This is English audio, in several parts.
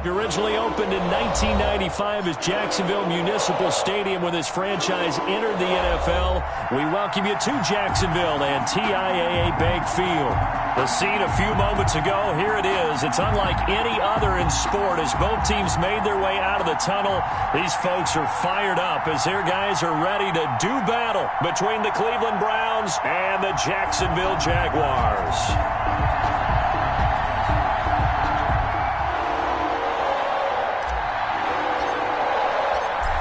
Originally opened in 1995 as Jacksonville Municipal Stadium when this franchise entered the NFL. We welcome you to Jacksonville and TIAA Bank Field. The scene a few moments ago, here it is. It's unlike any other in sport as both teams made their way out of the tunnel. These folks are fired up as their guys are ready to do battle between the Cleveland Browns and the Jacksonville Jaguars.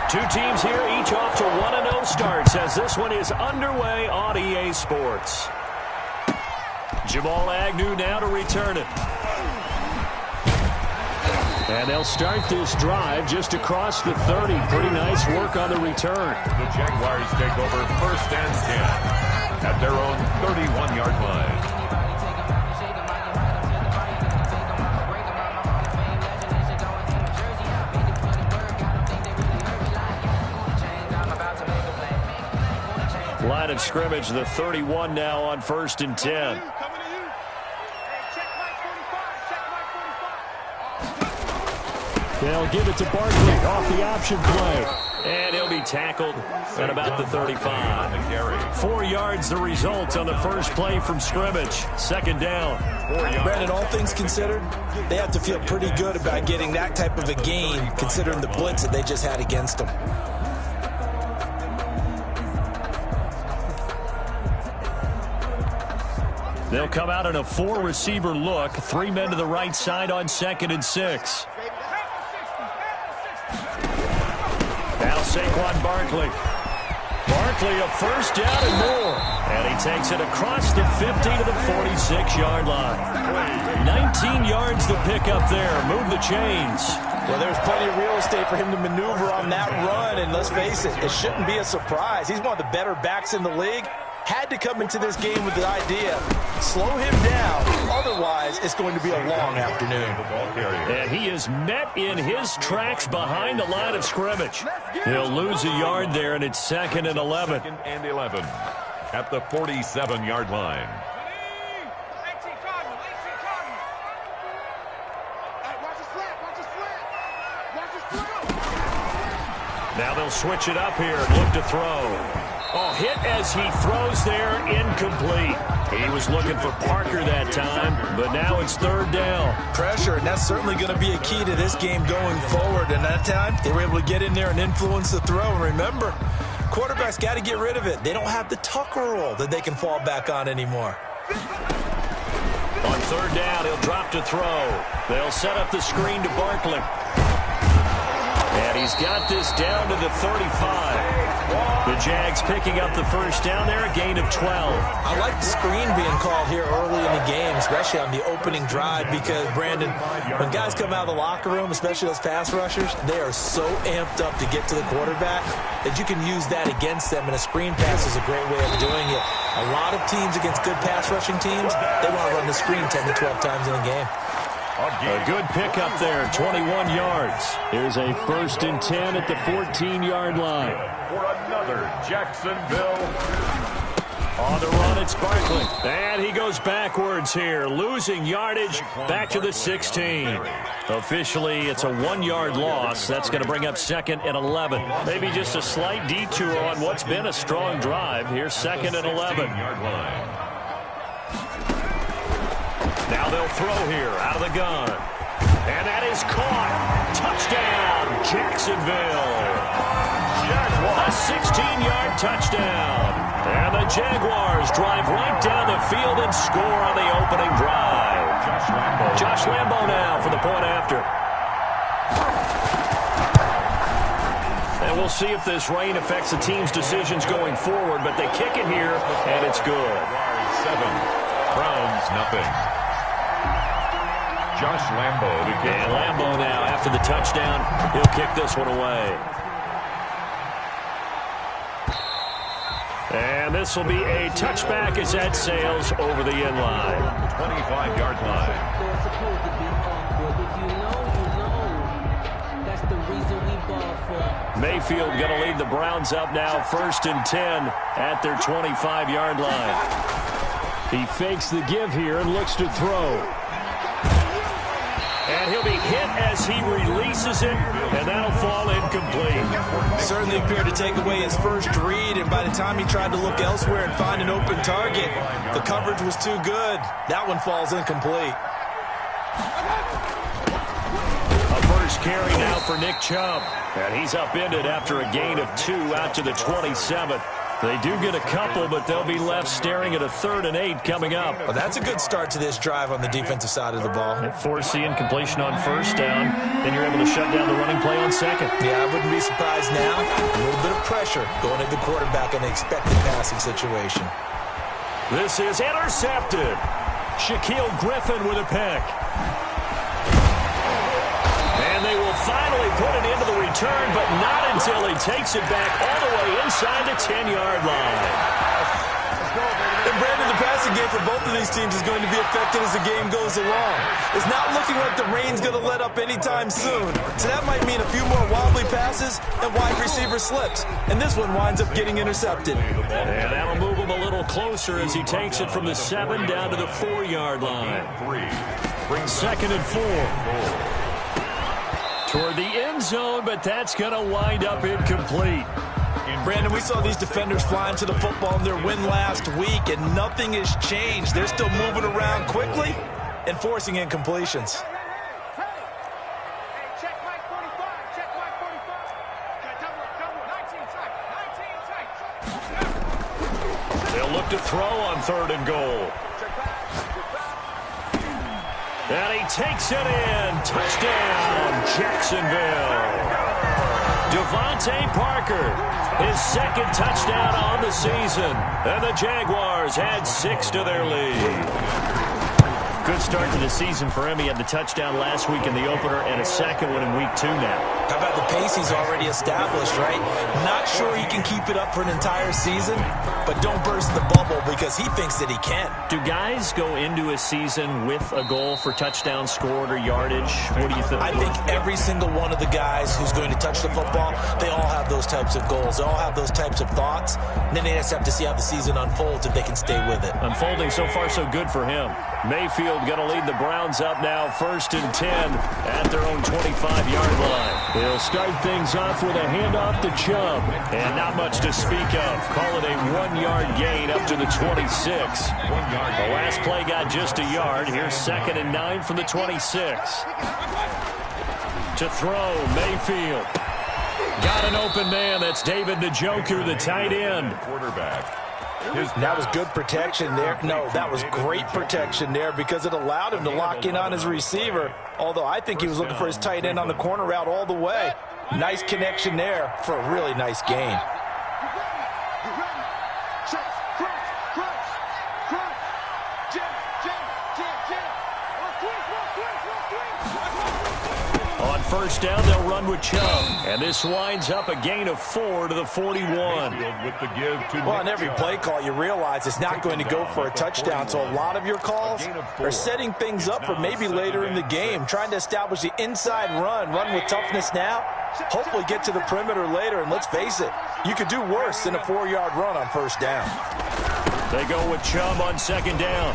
Two teams here, each off to 1-0 starts as this one is underway on EA Sports. Jamal Agnew now to return it. And they'll start this drive just across the 30. Pretty nice work on the return. The Jaguars take over 1st and 10 at their own 31-yard line. Line of scrimmage, the 31 now on 1st and 10. They'll give it to Barkley off the option play. And he'll be tackled at about the 35. 4 yards the result on the first play from scrimmage. 2nd down. Brandon, all things considered, they have to feel pretty good about getting that type of a gain considering the blitz that they just had against them. They'll come out in a 4-receiver look. 3 men to the right side on 2nd and 6. Now Saquon Barkley. Barkley a 1st down and more. And he takes it across the 50 to the 46-yard line. 19 yards to pick up there. Move the chains. Well, there's plenty of real estate for him to maneuver on that run. And let's face it, it shouldn't be a surprise. He's one of the better backs in the league. Had to come into this game with the idea, slow him down, otherwise it's going to be a long afternoon. And he is met in his tracks behind the line of scrimmage. He'll lose a yard there, and it's 2nd and 11. 2nd and 11 at the 47-yard line. Now they'll switch it up here and look to throw. Oh, hit as he throws there, incomplete. He was looking for Parker that time, but now it's 3rd down. Pressure, and that's certainly going to be a key to this game going forward. And that time, they were able to get in there and influence the throw. And remember, quarterbacks got to get rid of it. They don't have the Tucker roll that they can fall back on anymore. On 3rd down, he'll drop to throw. They'll set up the screen to Barkley. And he's got this down to the 35. The Jags picking up the 1st down there, a gain of 12. I like the screen being called here early in the game, especially on the opening drive, because, Brandon, when guys come out of the locker room, especially those pass rushers, they are so amped up to get to the quarterback that you can use that against them, and a screen pass is a great way of doing it. A lot of teams against good pass rushing teams, they want to run the screen 10 to 12 times in a game. A good pickup there, 21 yards. Here's a 1st and 10 at the 14-yard line. For another Jacksonville. On the run, it's Barkley. And he goes backwards here, losing yardage back to the 16. Officially, it's a 1-yard loss. That's going to bring up 2nd and 11. Maybe just a slight detour on what's been a strong drive. Here's 2nd and 11. Now they'll throw here out of the gun. And that is caught. Touchdown, Jacksonville. A 16-yard touchdown. And the Jaguars drive right down the field and score on the opening drive. Josh Lambo now for the point after. And we'll see if this rain affects the team's decisions going forward, but they kick it here, and it's good. 7, Browns nothing. Josh Lambo to kick. And Lambo now, after the touchdown, he'll kick this one away. And this will be a touchback as that sails over the end line. 25-yard line. Mayfield going to lead the Browns up now, 1st and 10 at their 25-yard line. He fakes the give here and looks to throw. And And he'll be hit as he releases it, and that'll fall incomplete. Certainly appeared to take away his first read, and by the time he tried to look elsewhere and find an open target, the coverage was too good. That one falls incomplete. A first carry now for Nick Chubb. And he's upended after a gain of 2 out to the 27. They do get a couple, but they'll be left staring at a 3rd and 8 coming up. Well, that's a good start to this drive on the defensive side of the ball. Force the incompletion on first down, then you're able to shut down the running play on second. Yeah, I wouldn't be surprised now. A little bit of pressure going at the quarterback in the expected passing situation. This is intercepted. Shaquille Griffin with a pick. And they will finally put it into the return, but not until he takes it back all the way inside the 10-yard line. And Brandon, the passing game for both of these teams is going to be affected as the game goes along. It's not looking like the rain's going to let up anytime soon. So that might mean a few more wobbly passes and wide receiver slips. And this one winds up getting intercepted. And that'll move him a little closer as he takes it from the 7 down to the 4-yard line. 2nd and 4. Toward the end zone, but that's going to wind up incomplete. Brandon, we saw these defenders flying to the football in their win last week, and nothing has changed. They're still moving around quickly and forcing incompletions. They'll look to throw on 3rd and goal. And he takes it in. Touchdown, Jacksonville. Devontae Parker, his 2nd touchdown on the season. And the Jaguars add 6 to their lead. Good start to the season for him. He had the touchdown last week in the opener and a 2nd one in week 2 now. How about the pace he's already established, right? Not sure he can keep it up for an entire season, but don't burst the bubble because he thinks that he can. Do guys go into a season with a goal for touchdown scored or yardage? What do you think? I think every single one of the guys who's going to touch the football, they all have those types of goals. They all have those types of thoughts. And then they just have to see how the season unfolds if they can stay with it. Unfolding so far so good for him. Mayfield going to lead the Browns up now 1st and 10 at their own 25-yard line. They'll start things off with a handoff to Chubb. And not much to speak of. Call it a 1-yard gain up to the 26. The last play got just a yard. Here's 2nd and 9 from the 26. To throw, Mayfield. Got an open man. That's David Njoku, the tight end. Quarterback. That was good protection there. No, that was great protection there because it allowed him to lock in on his receiver. Although I think he was looking for his tight end on the corner route all the way. Nice connection there for a really nice gain. On first down, they'll run with Chubb. And this winds up a gain of 4 to the 41. Well, on every play call, you realize it's not going to go for a touchdown. So a lot of your calls are setting things up for maybe later in the game, trying to establish the inside run with toughness now, hopefully get to the perimeter later. And let's face it, you could do worse than a 4-yard run on first down. They go with Chubb on 2nd down.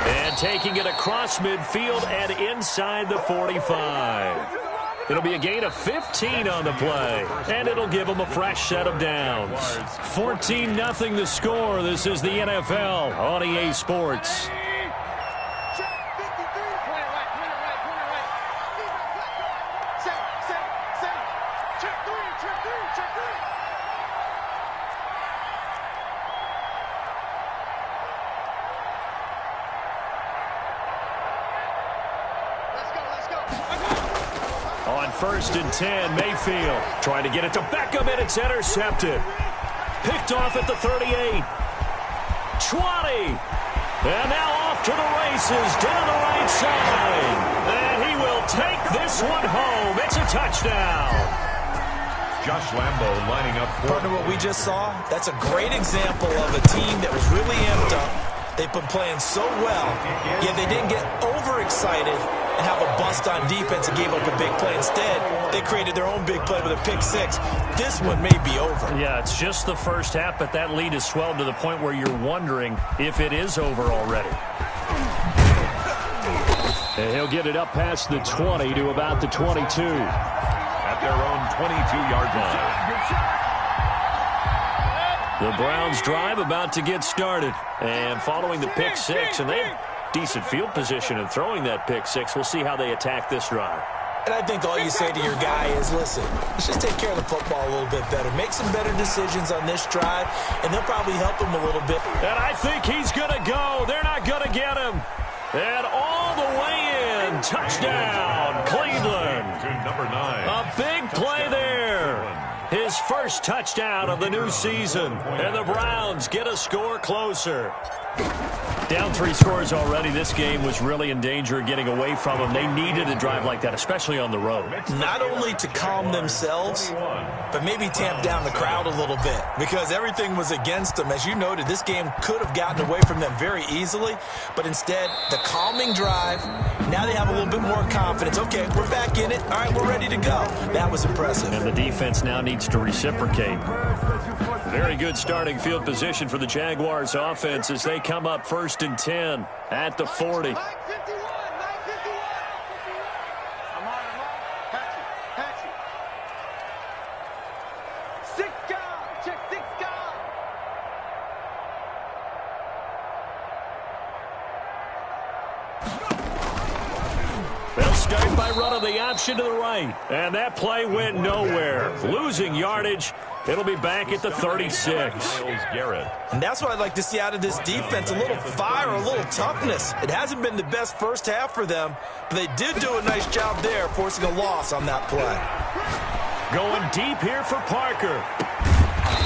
And taking it across midfield and inside the 45. It'll be a gain of 15 on the play, and it'll give them a fresh set of downs. 14-0 the score. This is the NFL on EA Sports. On 1st and 10, Mayfield trying to get it to Beckham, and it's intercepted. Picked off at the 38. 20. And now off to the races down the right side. And he will take this one home. It's a touchdown. Josh Lambo lining up for Partner, what we just saw, that's a great example of a team that was really amped up. They've been playing so well, yet they didn't get overexcited and have a bust on defense and gave up a big play. Instead, they created their own big play with a pick six. This one may be over. Yeah, it's just the first half, but that lead has swelled to the point where you're wondering if it is over already. And he'll get it up past the 20 to about the 22. At their own 22-yard line. The Browns drive about to get started. And following the pick six, and they have decent field position in throwing that pick six. We'll see how they attack this drive. And I think all you say to your guy is, listen, let's just take care of the football a little bit better. Make some better decisions on this drive, and they'll probably help him a little bit. And I think he's going to go. They're not going to get him. And all the way in. Touchdown, Cleveland. To number 9. A big play there. His first touchdown of the new season. And the Browns get a score closer. Down 3 scores already. This game was really in danger of getting away from them. They needed a drive like that, especially on the road. Not only to calm themselves, but maybe tamp down the crowd a little bit because everything was against them. As you noted, this game could have gotten away from them very easily, but instead, the calming drive, now they have a little bit more confidence. Okay, we're back in it. All right, we're ready to go. That was impressive. And the defense now needs to reciprocate. Very good starting field position for the Jaguars offense as they come up 1st and 10 at the 40. They'll start by running the option to the right. And that play went nowhere. Losing yardage. It'll be back at the 36. And that's what I'd like to see out of this defense, a little fire, a little toughness. It hasn't been the best first half for them, but they did do a nice job there, forcing a loss on that play. Going deep here for Parker.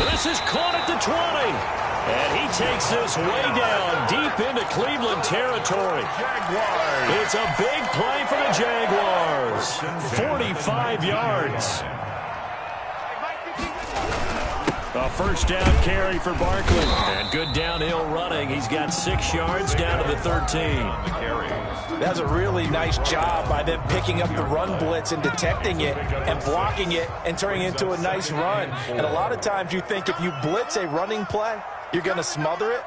This is caught at the 20. And he takes this way down deep into Cleveland territory. It's a big play for the Jaguars. 45 yards. A first down carry for Barkley. And good downhill running. He's got 6 yards down to the 13. That's a really nice job by them picking up the run blitz and detecting it and blocking it and turning it into a nice run. And a lot of times you think if you blitz a running play, you're going to smother it.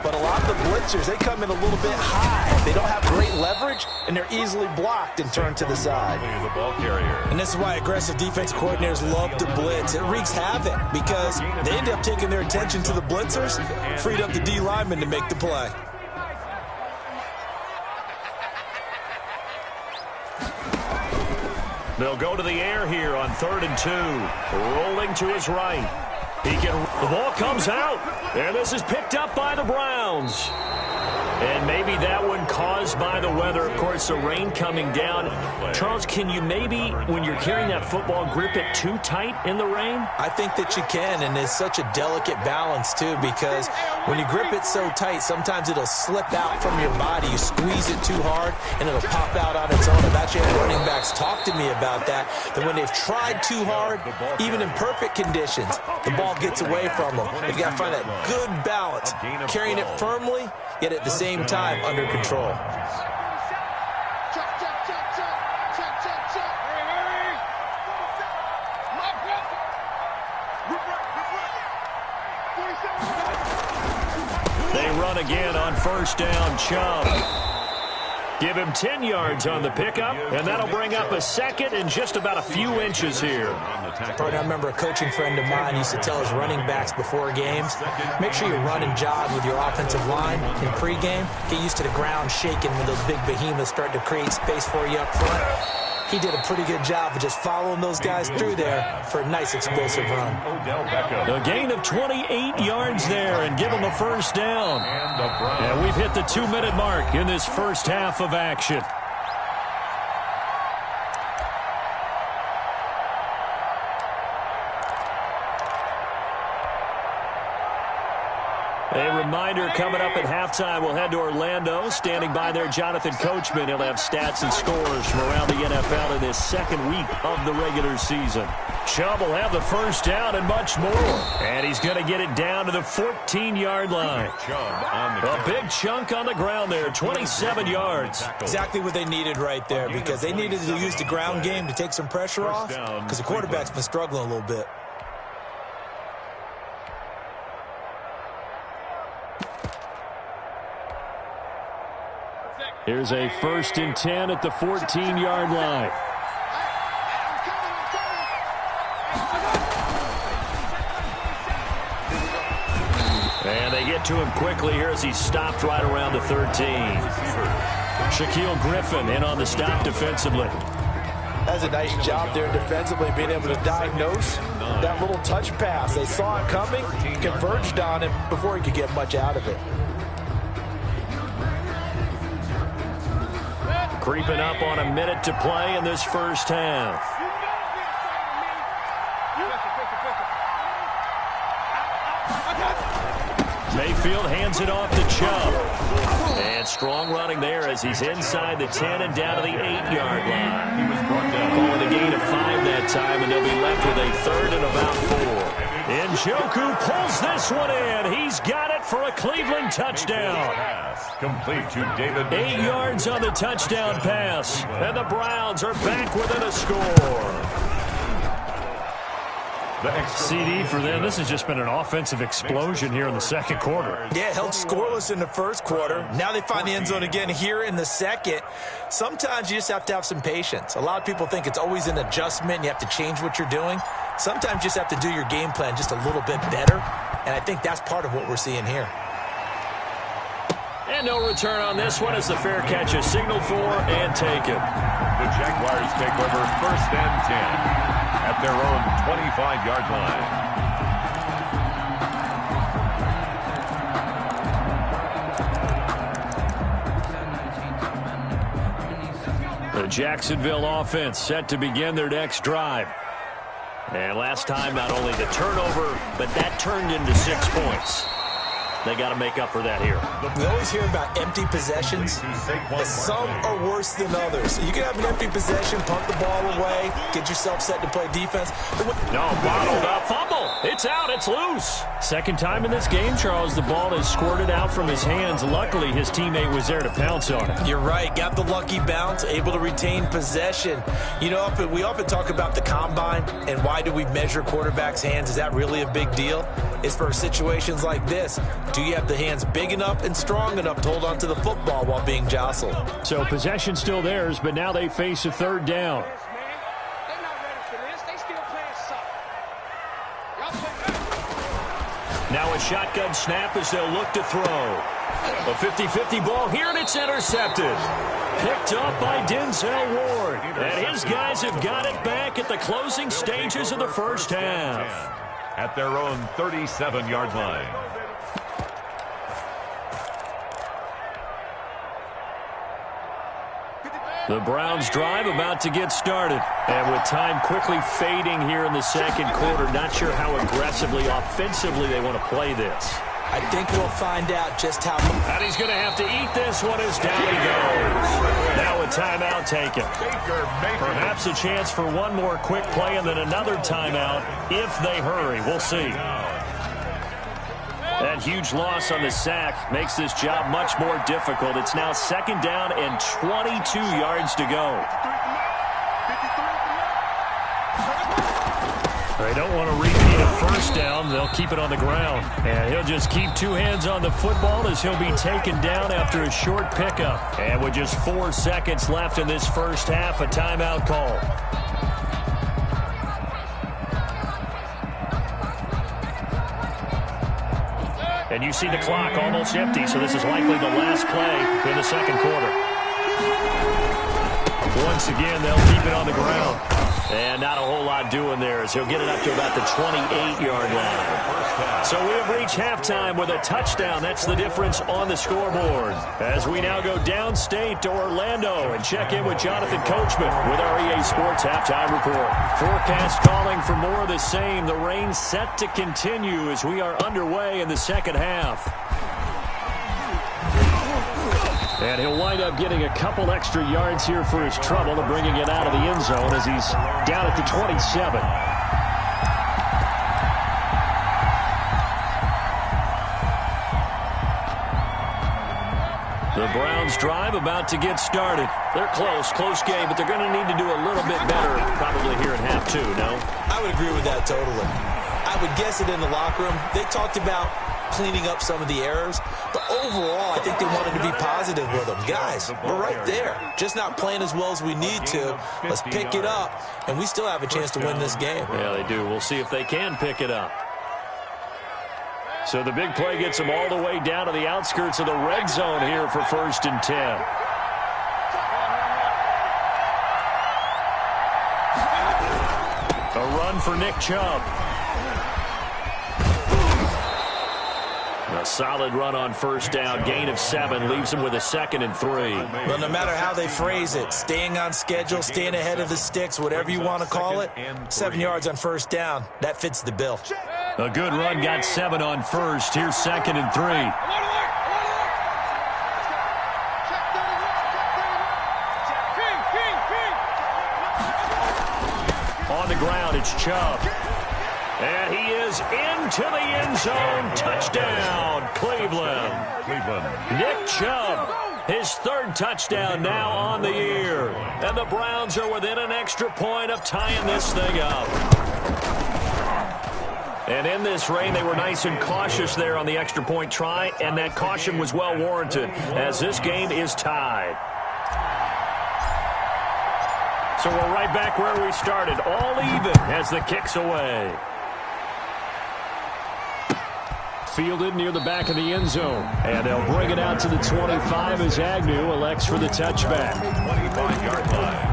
But a lot of the blitzers, they come in a little bit high. They don't have great leverage, and they're easily blocked and turned to the side. And this is why aggressive defensive coordinators love to blitz. It wreaks havoc because they end up taking their attention to the blitzers, freed up the D lineman to make the play. They'll go to the air here on 3rd and 2. Rolling to his right. The ball comes out, and this is picked up by the Browns. And maybe that one caused by the weather. Of course, the rain coming down. Charles, can you maybe, when you're carrying that football, grip it too tight in the rain? I think that you can, and it's such a delicate balance, too, because when you grip it so tight, sometimes it'll slip out from your body. You squeeze it too hard, and it'll pop out on its own. I've actually had running backs talk to me about that when they've tried too hard, even in perfect conditions, the ball gets away from them. They've got to find that good balance, carrying it firmly, yet at the same time under control. They run again on first down. Chubb. Give him 10 yards on the pickup, and that'll bring up a second and just about a few inches here. I remember a coaching friend of mine used to tell his running backs before games, make sure you run and jog with your offensive line in pregame. Get used to the ground shaking when those big behemoths start to create space for you up front. He did a pretty good job of just following those guys through there for a nice explosive run. A gain of 28 yards there and give him a first down. And we've hit the 2-minute mark in this first half of action. A reminder coming up at halftime, we'll head to Orlando. Standing by there, Jonathan Coachman. He'll have stats and scores from around the NFL in this second week of the regular season. Chubb will have the first down and much more. And he's going to get it down to the 14-yard line. A big chunk on the ground there, 27 yards. Exactly what they needed right there because they needed to use the ground game to take some pressure off because the quarterback's been struggling a little bit. Here's a 1st and 10 at the 14-yard line. And they get to him quickly here as he's stopped right around the 13. Shaquille Griffin in on the stop defensively. That's a nice job there defensively, being able to diagnose that little touch pass. They saw it coming, converged on him before he could get much out of it. Creeping up on a minute to play in this first half. Mayfield hands it off to Chubb. And strong running there as he's inside the 10 and down to the 8-yard line. He was brought down. Calling a gain of 5 that time, and they'll be left with a 3rd and about 4. Njoku pulls this one in. He's got it for a Cleveland touchdown. Pass complete to David. 8 yards on the touchdown pass. And the Browns are back within a score. CD for them. This has just been an offensive explosion here in the second quarter. Yeah, held scoreless in the first quarter. Now they find the end zone again here in the second. Sometimes you just have to have some patience. A lot of people think it's always an adjustment. You have to change what you're doing. Sometimes you just have to do your game plan just a little bit better. And I think that's part of what we're seeing here. And no return on this one as the fair catch is signaled for and taken. The Jaguars take over 1st and 10 at their own 25-yard line. The Jacksonville offense set to begin their next drive. And last time, not only the turnover, but that turned into 6 points. They got to make up for that here. We always hear about empty possessions, but some are worse than others. You can have an empty possession, punt the ball away, get yourself set to play defense. No, bottled up, fumble. It's out, it's loose. Second time in this game, Charles, the ball has squirted out from his hands. Luckily, his teammate was there to pounce on it. You're right, got the lucky bounce, able to retain possession. You know, we often talk about the combine and why do we measure quarterbacks' hands? Is that really a big deal? It's for situations like this. Do you have the hands big enough and strong enough to hold on to the football while being jostled? So possession still theirs, but now they face a 3rd down. Now a shotgun snap as they'll look to throw. A 50-50 ball here, and it's intercepted. Picked up by Denzel Ward. And his guys have got it back at the closing stages of the first half. At their own 37-yard line. The Browns drive about to get started. And with time quickly fading here in the second quarter, not sure how aggressively, offensively they want to play this. I think we'll find out just how. And he's going to have to eat this one as down he goes. Now a timeout taken. Perhaps a chance for one more quick play and then another timeout if they hurry. We'll see. That huge loss on the sack makes this job much more difficult. It's now 2nd down and 22 yards to go. They don't want to repeat a 1st down. They'll keep it on the ground. And he'll just keep 2 hands on the football as he'll be taken down after a short pickup. And with just 4 seconds left in this first half, a timeout call. And you see the clock almost empty, so this is likely the last play in the second quarter. Once again, they'll keep it on the ground. And not a whole lot doing there as he'll get it up to about the 28-yard line. So we have reached halftime with a touchdown. That's the difference on the scoreboard. As we now go downstate to Orlando and check in with Jonathan Coachman with our EA Sports Halftime Report. Forecast calling for more of the same. The rain set to continue as we are underway in the second half. And he'll wind up getting a couple extra yards here for his trouble to bringing it out of the end zone as he's down at the 27. The Browns drive about to get started. They're close game, but they're going to need to do a little bit better probably here in half 2, no? I would agree with that totally. I would guess it in the locker room. They talked about cleaning up some of the errors. But overall, I think they wanted to be positive with them. Guys, we're right there. Just not playing as well as we need to. Let's pick it up, and we still have a chance to win this game. Yeah, they do. We'll see if they can pick it up. So the big play gets them all the way down to the outskirts of the red zone here for 1st and 10. A run for Nick Chubb. A solid run on 1st down. Gain of 7 leaves him with a 2nd and 3. Well, no matter how they phrase it, staying on schedule, staying ahead of the sticks, whatever you want to call it, 7 yards on 1st down, that fits the bill. A good run, got 7 on 1st. Here's 2nd and 3. On the ground, it's Chubb. And he is into the end zone. Touchdown, Cleveland. Nick Chubb, his 3rd touchdown now on the year. And the Browns are within an extra point of tying this thing up. And in this rain, they were nice and cautious there on the extra point try, and that caution was well warranted as this game is tied. So we're right back where we started, all even as the kick's away. Fielded near the back of the end zone, and they'll bring it out to the 25 as Agnew elects for the touchback. 25-yard line.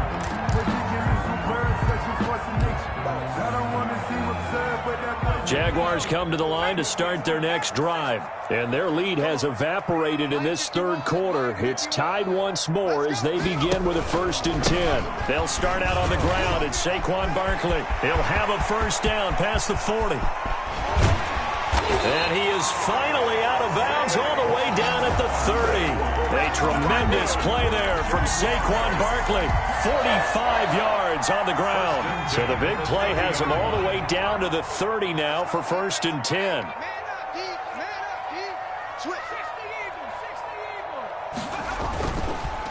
Jaguars come to the line to start their next drive, and their lead has evaporated in this 3rd quarter. It's tied once more as they begin with a 1st and 10. They'll start out on the ground. It's Saquon Barkley. He'll have a 1st down past the 40. And he is finally out of bounds all the way down at the 30. A tremendous play there from Saquon Barkley. 45 yards on the ground. So the big play has him all the way down to the 30 now for 1st and 10.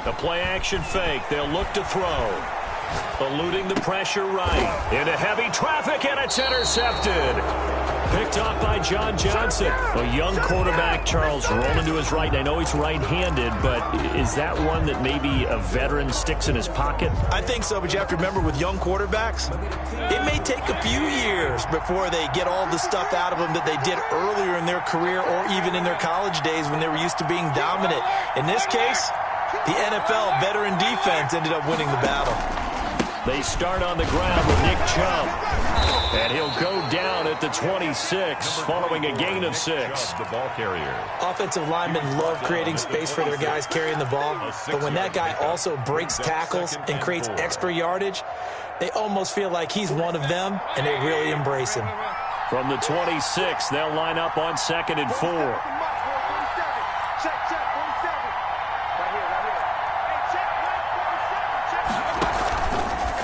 The play action fake. They'll look to throw. Eluding the pressure right. Into heavy traffic, and it's intercepted. Picked up by John Johnson. A young quarterback, Charles, rolling to his right. I know he's right-handed, but is that one that maybe a veteran sticks in his pocket? I think so, but you have to remember with young quarterbacks, it may take a few years before they get all the stuff out of them that they did earlier in their career or even in their college days when they were used to being dominant. In this case, the NFL veteran defense ended up winning the battle. They start on the ground with Nick Chubb. And he'll go down at the 26 following a gain of 6. The ball carrier. Offensive linemen love creating space for their guys carrying the ball. But when that guy also breaks tackles and creates extra yardage, they almost feel like he's one of them, and they really embrace him. From the 26, they'll line up on 2nd and 4.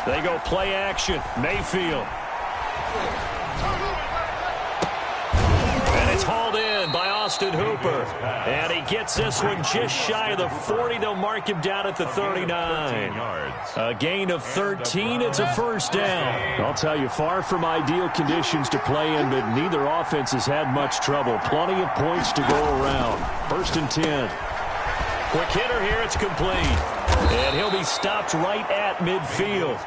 They go play action. Mayfield. And it's hauled in by Austin Hooper. And he gets this one just shy of the 40. They'll mark him down at the 39. A gain of 13. It's a 1st down. I'll tell you, far from ideal conditions to play in, but neither offense has had much trouble. Plenty of points to go around. 1st and 10. Quick hitter here. It's complete. And he'll be stopped right at midfield.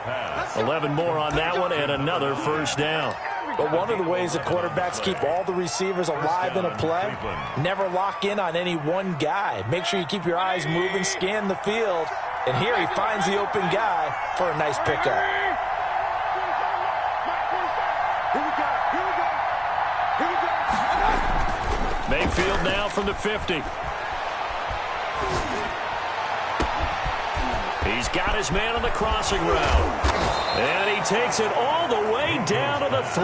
11 more on that one, and another 1st down. But one of the ways that quarterbacks keep all the receivers alive in a play, never lock in on any one guy. Make sure you keep your eyes moving, scan the field. And here he finds the open guy for a nice pickup. Mayfield now from the 50. He's got his man on the crossing route. And he takes it all the way down to the 3.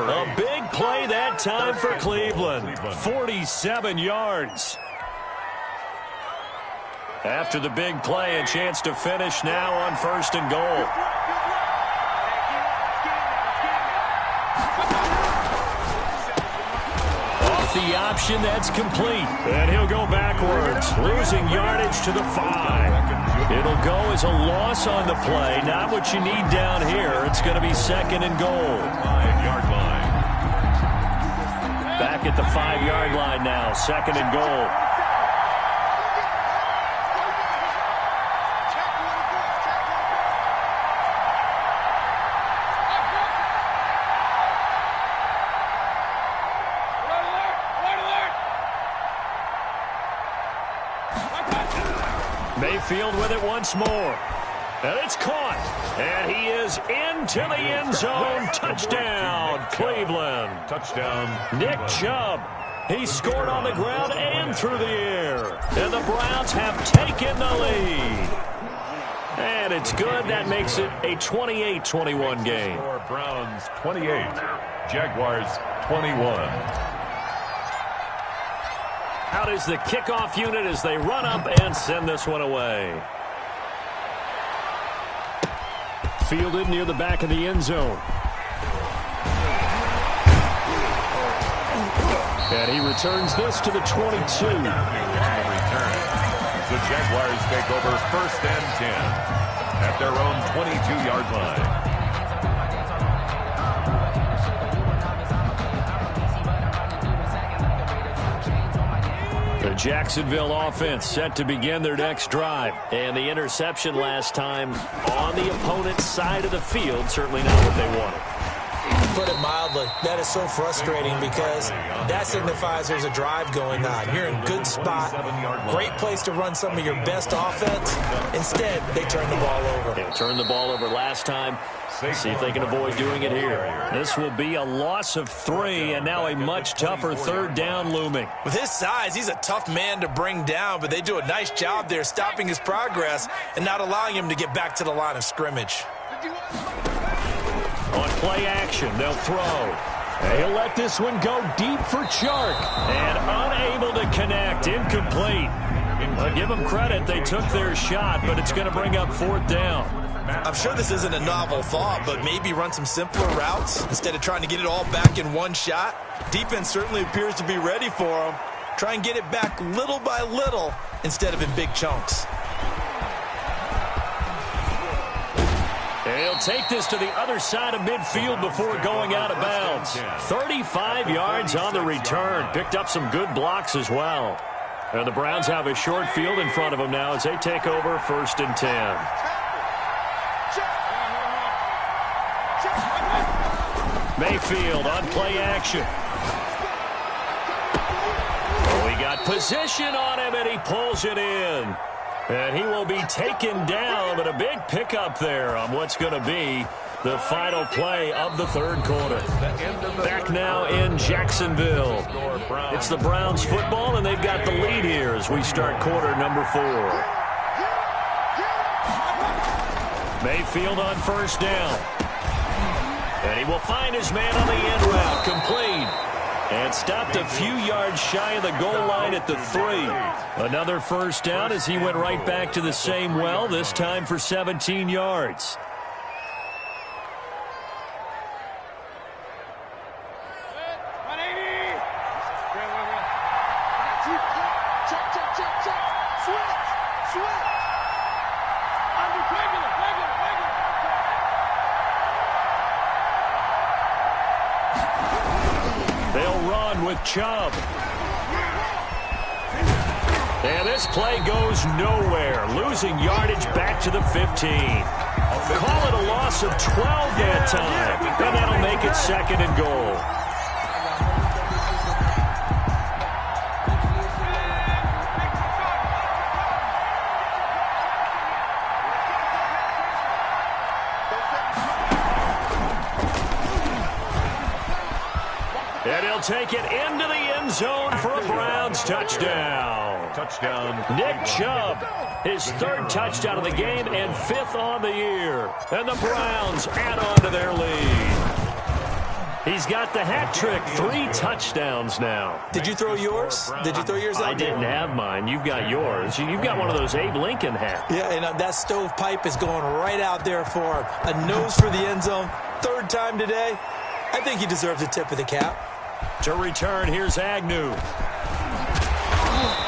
A big play that time for Cleveland. 47 yards. After the big play, a chance to finish now on 1st and goal. The option, that's complete. And he'll go backwards, losing yardage to the 5. It'll go as a loss on the play. Not what you need down here. It's going to be 2nd and goal. 5-yard line. Back at the 5-yard line now, 2nd and goal. Mayfield with it once more. And it's caught. And he is into the end zone. Touchdown, Cleveland. Touchdown. Nick Chubb. He scored on the ground and through the air. And the Browns have taken the lead. And it's good. That makes it a 28-21 game. Browns 28. Jaguars 21. Out is the kickoff unit as they run up and send this one away. Fielded near the back of the end zone. And he returns this to the 22. The Jaguars take over 1st and 10 at their own 22-yard line. The Jacksonville offense set to begin their next drive. And the interception last time on the opponent's side of the field, certainly not what they wanted. Put it mildly, that is so frustrating because that signifies there's a drive going on. You're in good spot, great place to run some of your best offense. Instead, they turn the ball over. They turned the ball over last time. See if they can avoid doing it here. This will be a loss of 3, and now a much tougher 3rd down looming. With his size, he's a tough man to bring down, but they do a nice job there stopping his progress and not allowing him to get back to the line of scrimmage. On play action, they'll throw. He'll let this one go deep for Chark. And unable to connect, incomplete. I'll give them credit, they took their shot, but it's going to bring up 4th down. I'm sure this isn't a novel thought, but maybe run some simpler routes instead of trying to get it all back in one shot. Defense certainly appears to be ready for him. Try and get it back little by little instead of in big chunks. He'll take this to the other side of midfield before going out of bounds. 35 yards on the return. Picked up some good blocks as well. And the Browns have a short field in front of them now as they take over 1st and 10. Mayfield on play action. Oh, he got position on him, and he pulls it in. And he will be taken down, but a big pickup there on what's going to be the final play of the 3rd quarter. Back now in Jacksonville. It's the Browns football, and they've got the lead here as we start quarter number 4. Mayfield on 1st down. And he will find his man on the end route, complete. And stopped a few yards shy of the goal line at the 3. Another 1st down as he went right back to the same well, this time for 17 yards. With Chubb. And this play goes nowhere. Losing yardage back to the 15. Call it a loss of 12 that time. And that'll make it 2nd and goal. And he'll take it into the end zone for a Browns touchdown. Nick Chubb, his 3rd touchdown of the game and 5th on the year. And the Browns add on to their lead. He's got the hat trick, 3 touchdowns now. Did you throw yours? Did you throw yours out? I didn't have mine. You've got yours. You've got one of those Abe Lincoln hats. Yeah, and that stovepipe is going right out there for a nose for the end zone. 3rd time today. I think he deserves a tip of the cap. To return, here's Agnew.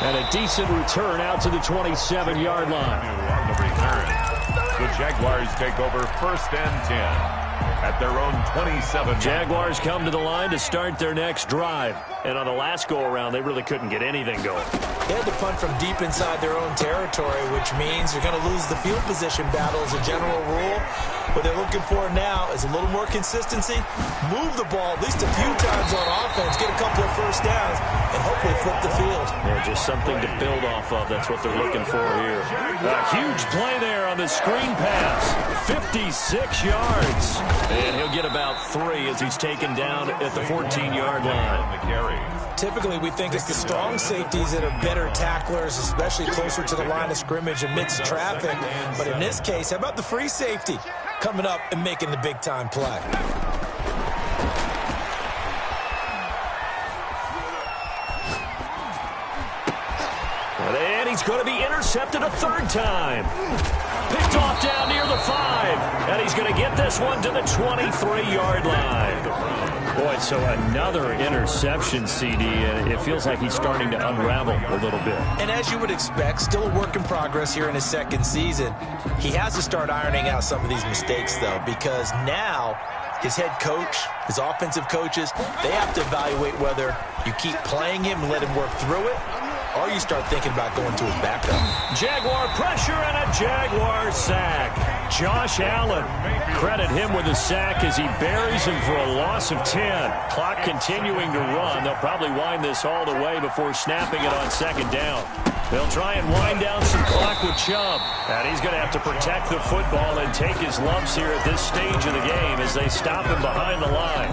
And a decent return out to the 27-yard line. On the return, the Jaguars take over 1st and 10 at their own 27. Jaguars come to the line to start their next drive. And on the last go-around, they really couldn't get anything going. They had to punt from deep inside their own territory, which means they're going to lose the field position battle as a general rule. What they're looking for now is a little more consistency, move the ball at least a few times on offense, get a couple of first downs, and hopefully flip the field. Yeah, just something to build off of. That's what they're looking for here. A huge play there on the screen pass. 56 yards. And he'll get about 3 as he's taken down at the 14-yard line. Typically, we think it's the strong safeties that are better tacklers, especially closer to the line of scrimmage amidst traffic. But in this case, how about the free safety coming up and making the big-time play? And he's going to be intercepted a third time. Picked off down near the 5. And he's going to get this one to the 23-yard line. Boy, so another interception, CD, and it feels like he's starting to unravel a little bit. And as you would expect, still a work in progress here in his second season. He has to start ironing out some of these mistakes, though, because now his head coach, his offensive coaches, they have to evaluate whether you keep playing him and let him work through it, or you start thinking about going to his backup. Jaguar pressure and a Jaguar sack. Josh Allen, credit him with a sack as he buries him for a loss of 10. Clock continuing to run. They'll probably wind this all the way before snapping it on second down. They'll try and wind down some clock with Chubb. And he's going to have to protect the football and take his lumps here at this stage of the game as they stop him behind the line.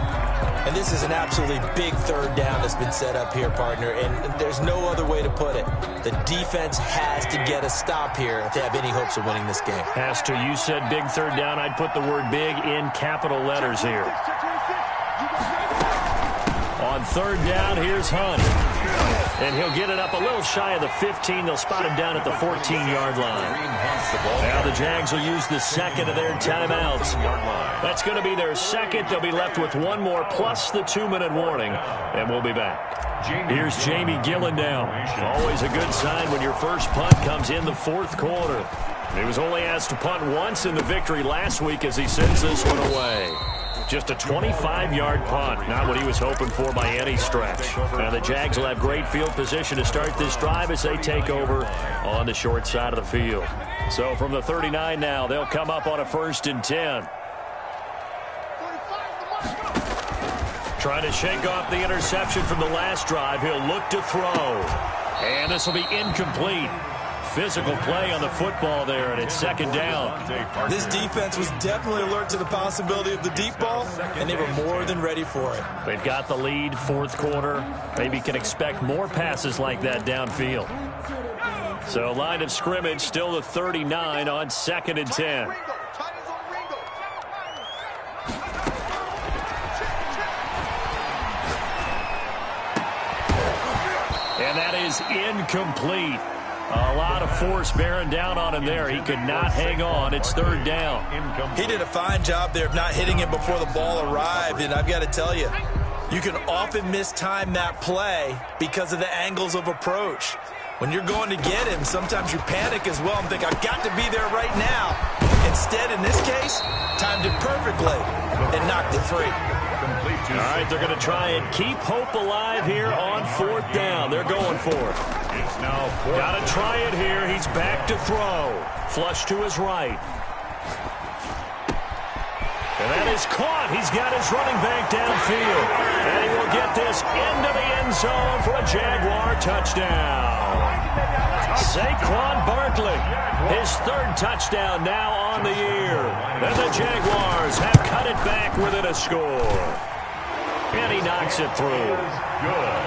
And this is an absolutely big third down that's been set up here, partner, and there's no other way to put it. The defense has to get a stop here if they have any hopes of winning this game. Has to. You said big third down. I'd put the word big in capital letters here. On third down, here's Hunt. And he'll get it up a little shy of the 15. They'll spot him down at the 14-yard line. Now the Jags will use the second of their timeouts. That's going to be their second. They'll be left with one more plus the 2-minute warning. And we'll be back. Here's Jamie Gillen now. Always a good sign when your first punt comes in the fourth quarter. He was only asked to punt once in the victory last week as he sends this one away. Just a 25-yard punt, not what he was hoping for by any stretch. Now the Jags will have great field position to start this drive as they take over on the short side of the field. So from the 39 now, they'll come up on a 1st and 10. Trying to shake off the interception from the last drive. He'll look to throw. And this will be incomplete. Physical play on the football there, and it's second down. This defense was definitely alert to the possibility of the deep ball, and they were more than ready for it. They've got the lead, fourth quarter. Maybe can expect more passes like that downfield. So line of scrimmage still the 39 on 2nd and 10. And that is incomplete. A lot of force bearing down on him there. He could not hang on. It's third down. He did a fine job there of not hitting him before the ball arrived, and I've got to tell you, you can often mistime that play because of the angles of approach. When you're going to get him, sometimes you panic as well and think, I've got to be there right now. Instead, in this case, timed it perfectly and knocked it free. All right, they're going to try and keep hope alive here on 4th down. They're going for it. It's now got to try it here. He's back to throw. Flush to his right. And that is caught. He's got his running back downfield. And he will get this into the end zone for a Jaguar touchdown. Saquon Barkley, his 3rd touchdown now on the year. And the Jaguars have cut it back within a score. And he knocks it through. good.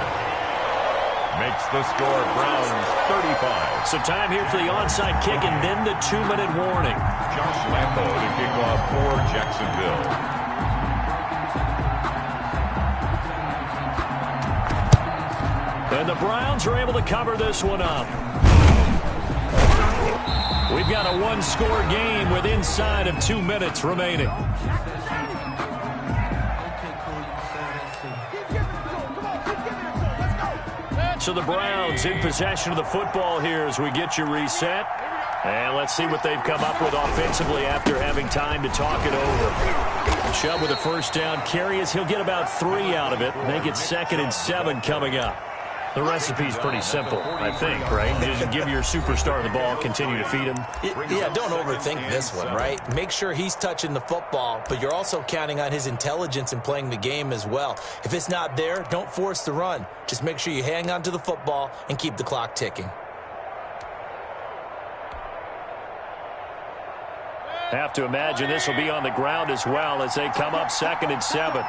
Makes the score Browns 35. So time here for the onside kick and then the 2-minute warning. Josh Lambo to kick off for Jacksonville. And the Browns are able to cover this one up. We've got a one-score game with inside of 2 minutes remaining. So the Browns in possession of the football here as we get you reset. And let's see what they've come up with offensively after having time to talk it over. Chubb with a first down carry as he'll get about 3 out of it. Make it 2nd and 7 coming up. The recipe's pretty simple, I think, right? Just give your superstar the ball, continue to feed him. Yeah, don't overthink this one, right? Make sure he's touching the football, but you're also counting on his intelligence in playing the game as well. If it's not there, don't force the run. Just make sure you hang on to the football and keep the clock ticking. Have to imagine this will be on the ground as well as they come up 2nd and 7.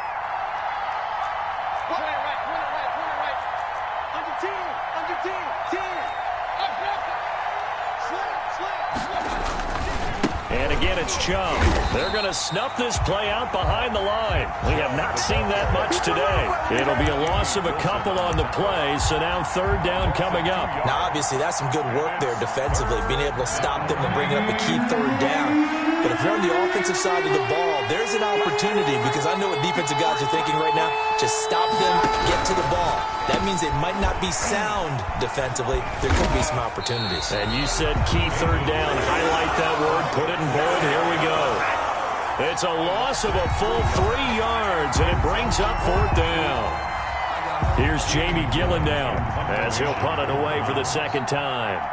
And again, it's Chubb. They're going to snuff this play out behind the line. We have not seen that much today. It'll be a loss of a couple on the play, so now 3rd down coming up. Now, obviously, that's some good work there defensively, being able to stop them and bring up a key 3rd down. But if you're on the offensive side of the ball, there's an opportunity, because I know what defensive guys are thinking right now. Just stop them, get to the ball. That means they might not be sound defensively. There could be some opportunities. And you said key 3rd down. Highlight that word. Put it in bold. Here we go. It's a loss of a full 3 yards, and it brings up 4th down. Here's Jamie Gillen down as he'll punt it away for the 2nd time.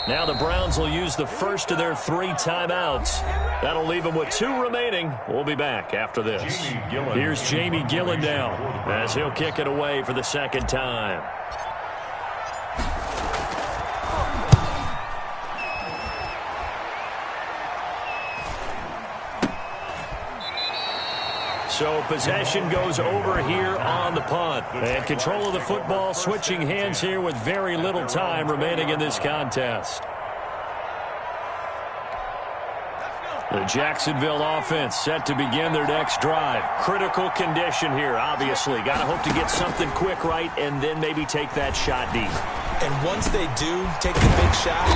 Now the Browns will use the first of their 3 timeouts. That'll leave them with 2 remaining. We'll be back after this. Here's Jamie Gillen down as he'll kick it away for the 2nd time. So possession goes over here on the punt. And control of the football switching hands here with very little time remaining in this contest. The Jacksonville offense set to begin their next drive. Critical condition here, obviously. Got to hope to get something quick right and then maybe take that shot deep. And once they do take the big shot,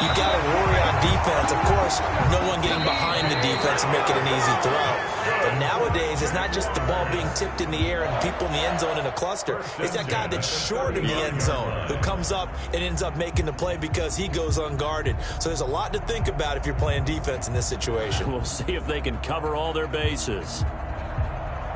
you got to worry on defense. Of course, no one getting behind the defense and making an easy throw. But nowadays, it's not just the ball being tipped in the air and people in the end zone in a cluster. It's that guy that's short in the end zone who comes up and ends up making the play because he goes unguarded. So there's a lot to think about if you're playing defense in this situation. We'll see if they can cover all their bases.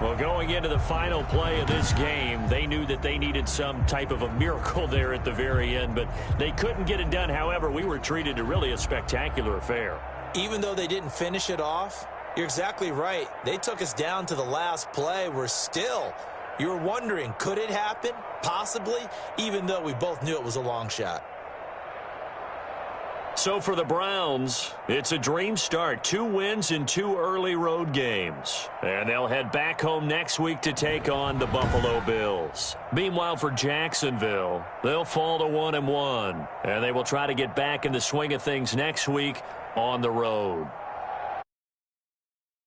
Well, going into the final play of this game, they knew that they needed some type of a miracle there at the very end, but they couldn't get it done. However, we were treated to really a spectacular affair. Even though they didn't finish it off, you're exactly right. They took us down to the last play. You were wondering, could it happen? Possibly, even though we both knew it was a long shot. So for the Browns, it's a dream start. 2 wins in 2 early road games. And they'll head back home next week to take on the Buffalo Bills. Meanwhile, for Jacksonville, they'll fall to 1-1. And they will try to get back in the swing of things next week on the road.